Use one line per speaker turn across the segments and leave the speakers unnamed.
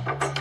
Welcome.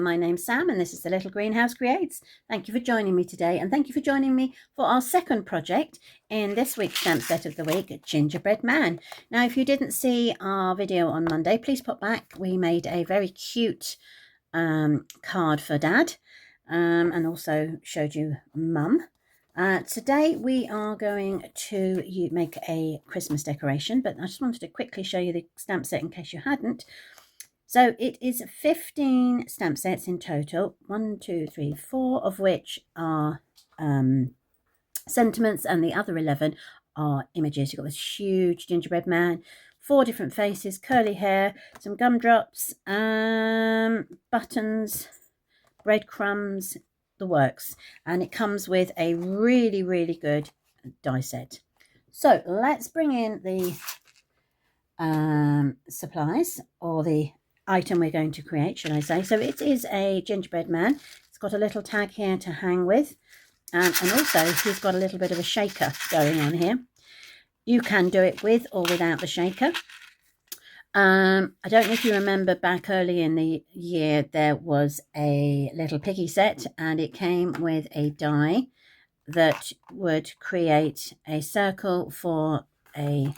My name's Sam and this is the Little Greenhouse Creates. Thank you for joining me today, and thank you for joining me for our second project in this week's stamp set of the week, Gingerbread Man. Now, if you didn't see our video on Monday, please pop back. We made a very cute card for Dad and also showed you Mum. Today we are going to make a Christmas decoration, but I just wanted to quickly show you the stamp set in case you hadn't. So it is 15 stamp sets in total, 1, 2, 3, 4 of which are sentiments, and the other 11 are images. You've got this huge gingerbread man, 4 different faces, curly hair, some gumdrops, buttons, breadcrumbs, the works. And it comes with a really, really good die set. So let's bring in the supplies, or the item we're going to create, should I say. So it is a gingerbread man. It's got a little tag here to hang with, and also he's got a little bit of a shaker going on here. You can do it with or without the shaker. I don't know if you remember back early in the year, there was a little piggy set, and it came with a die that would create a circle for a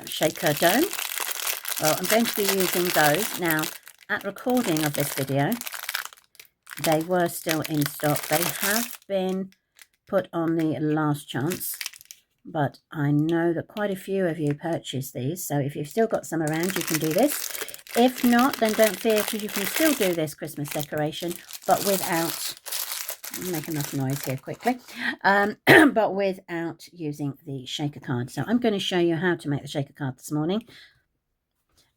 shaker dome. Well, I'm going to be using those. Now, at recording of this video, they were still in stock. They have been put on the last chance, but I know that quite a few of you purchased these. So if you've still got some around, you can do this. If not, then don't fear, because you can still do this Christmas decoration, but without, make enough noise here quickly, but without using the shaker card. So I'm going to show you how to make the shaker card this morning.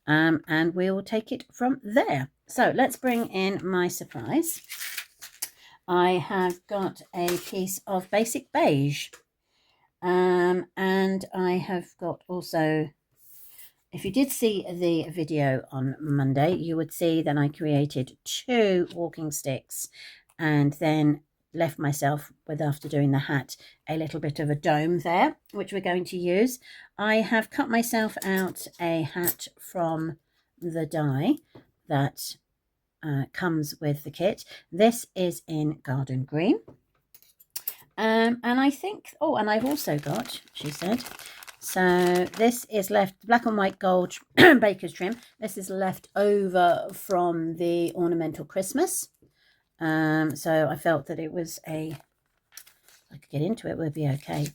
And we'll take it from there. So let's bring in my supplies. I have got a piece of basic beige, and I have got also, if you did see the video on Monday, you would see that I created 2 walking sticks, and then left myself with, after doing the hat, a little bit of a dome there, which we're going to use. I have cut myself out a hat from the die that comes with the kit. This is in garden green. And I think, oh, and I've also got, she said, so this is left, black and white gold baker's trim. This is left over from the ornamental Christmas. So I felt that it was I could get into it, would be okay,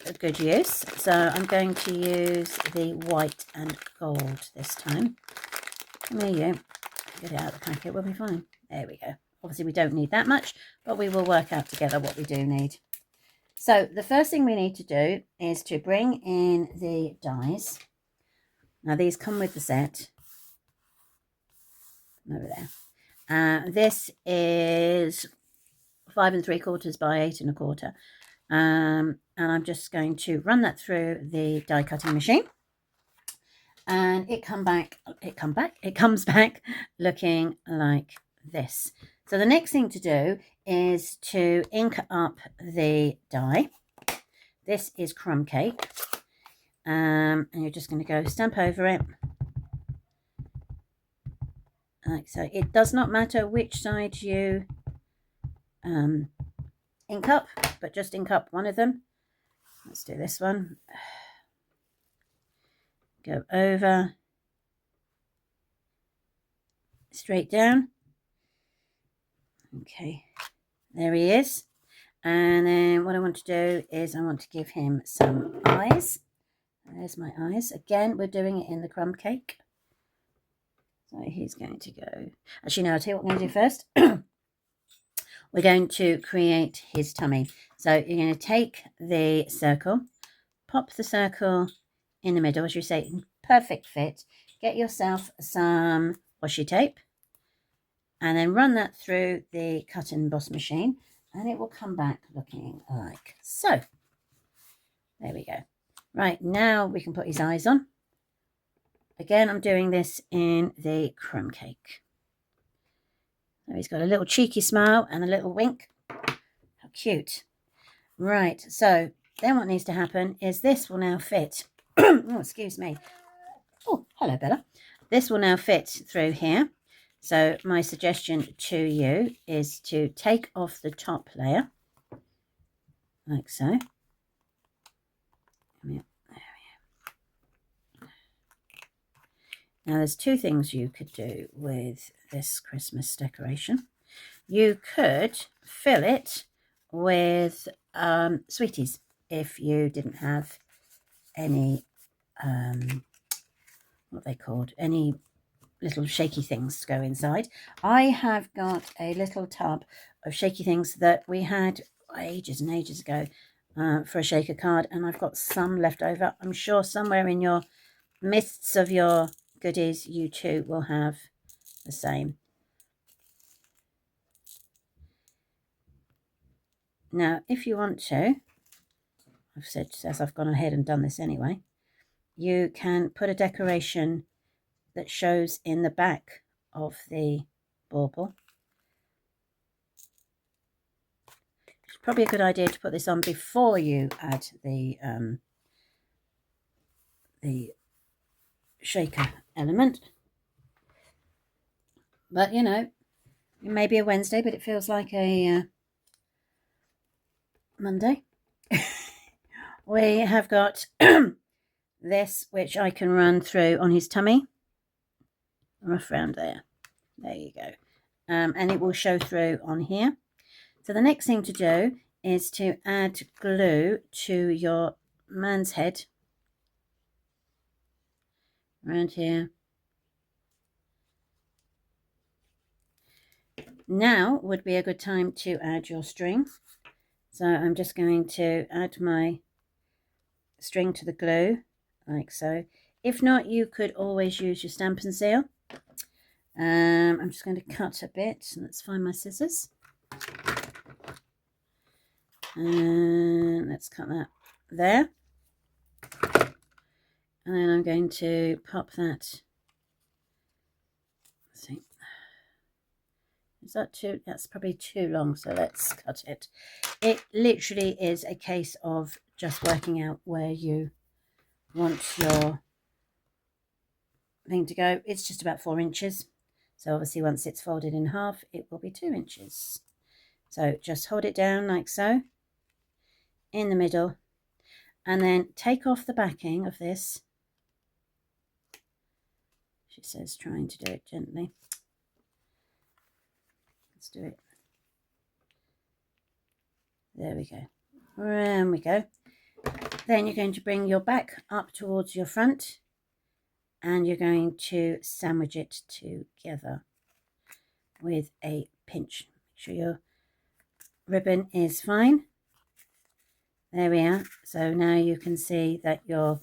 a good use. So I'm going to use the white and gold this time. Come here, you. Get it out of the packet, we'll be fine. There we go. Obviously we don't need that much, but we will work out together what we do need. So the first thing we need to do is to bring in the dies. Now these come with the set. Over there. This is 5 3/4 by 8 1/4, and I'm just going to run that through the die cutting machine, and it comes back looking like this. So the next thing to do is to ink up the die. This is crumb cake, and you're just going to go stamp over it. Like so. It does not matter which side you ink up, but just ink up one of them. Let's do this one. Go over, straight down. Okay, there he is. And then what I want to do is I want to give him some eyes. There's my eyes. Again, we're doing it in the crumb cake. So he's going to go, actually no, I'll tell you what I'm going to do first. We're going to create his tummy. So you're going to take the circle, pop the circle in the middle, as you say, perfect fit. Get yourself some washi tape, and then run that through the cut and emboss machine, and it will come back looking like so. There we go. Right, now we can put his eyes on. Again, I'm doing this in the crumb cake. So he's got a little cheeky smile and a little wink. How cute. Right, so then what needs to happen is this will now fit. Oh, excuse me. Oh, hello, Bella. This will now fit through here. So my suggestion to you is to take off the top layer, like so. There we are. Now, there's two things you could do with this Christmas decoration. You could fill it with sweeties if you didn't have any, what they called, any little shaky things to go inside. I have got a little tub of shaky things that we had ages and ages ago for a shaker card, and I've got some left over. I'm sure somewhere in your mists of your goodies you too will have the same. Now, if you want to, I've said as I've gone ahead and done this anyway, you can put a decoration that shows in the back of the bauble. It's probably a good idea to put this on before you add the shaker element. But you know, it may be a Wednesday, but it feels like a Monday. We have got this, which I can run through on his tummy, rough around there. There you go. And it will show through on here. So the next thing to do is to add glue to your man's head around here. Now would be a good time to add your string. So I'm just going to add my string to the glue like so. If not, you could always use your Stampin' Seal. I'm just going to cut a bit. Let's find my scissors. And let's cut that there. And then I'm going to pop that. Let's see. Is that too? That's probably too long, so let's cut it. It literally is a case of just working out where you want your thing to go. It's just about 4 inches. So obviously once it's folded in half, it will be 2 inches. So just hold it down like so, in the middle, and then take off the backing of this. She says trying to do it gently. Let's do it. There we go. And we go. Then you're going to bring your back up towards your front, and you're going to sandwich it together with a pinch. Make sure your ribbon is fine. There we are. So now you can see that your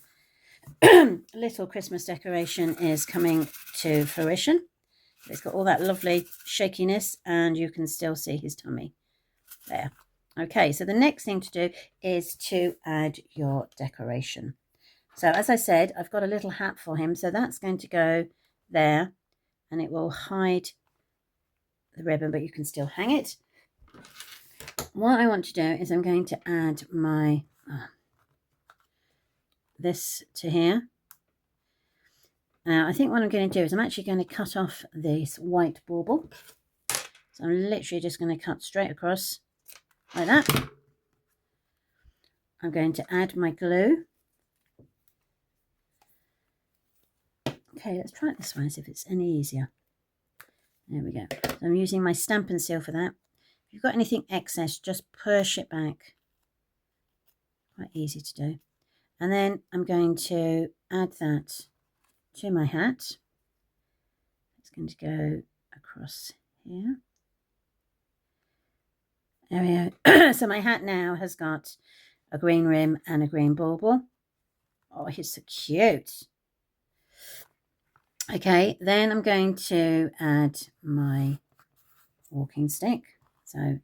little Christmas decoration is coming to fruition. It's got all that lovely shakiness, and you can still see his tummy there. Okay, so the next thing to do is to add your decoration. So as I said, I've got a little hat for him, so that's going to go there, and it will hide the ribbon, but you can still hang it. What I want to do is I'm going to add my this to here. Now I think what I'm going to do is I'm actually going to cut off this white bauble. So I'm literally just going to cut straight across like that. I'm going to add my glue. Okay, let's try it this way, see if it's any easier. There we go. So I'm using my Stampin' Seal for that. If you've got anything excess, just push it back. Quite easy to do. And then I'm going to add that to my hat. It's going to go across here. There we go. So my hat now has got a green rim and a green bauble. Oh, he's so cute. Okay, then I'm going to add my walking stick. So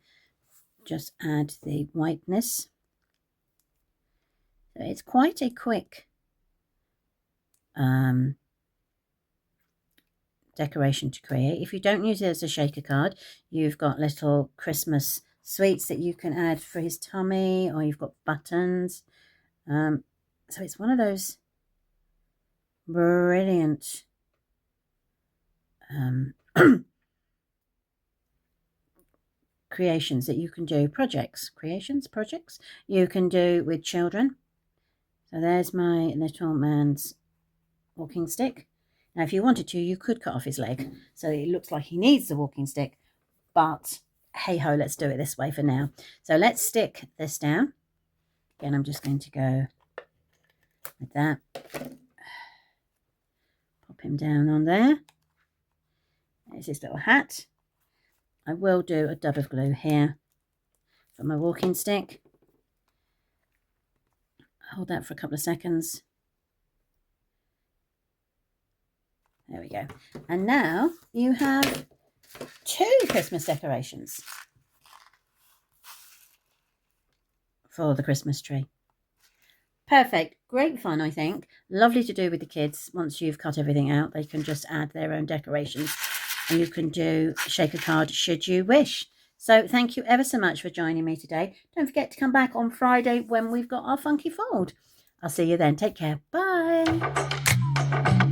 just add the whiteness. So it's quite a quick decoration to create. If you don't use it as a shaker card, you've got little Christmas sweets that you can add for his tummy, or you've got buttons. So it's one of those brilliant creations that you can do, projects you can do with children. So there's my little man's walking stick. Now, if you wanted to, you could cut off his leg so it looks like he needs the walking stick, but hey ho, let's do it this way for now. So let's stick this down. Again, I'm just going to go with that. Pop him down on there. There's his little hat. I will do a dab of glue here for my walking stick. Hold that for a couple of seconds. There we go. And now you have 2 Christmas decorations for the Christmas tree. Perfect. Great fun, I think. Lovely to do with the kids. Once you've cut everything out, they can just add their own decorations. And you can do shaker card should you wish. So thank you ever so much for joining me today. Don't forget to come back on Friday when we've got our funky fold. I'll see you then. Take care. Bye.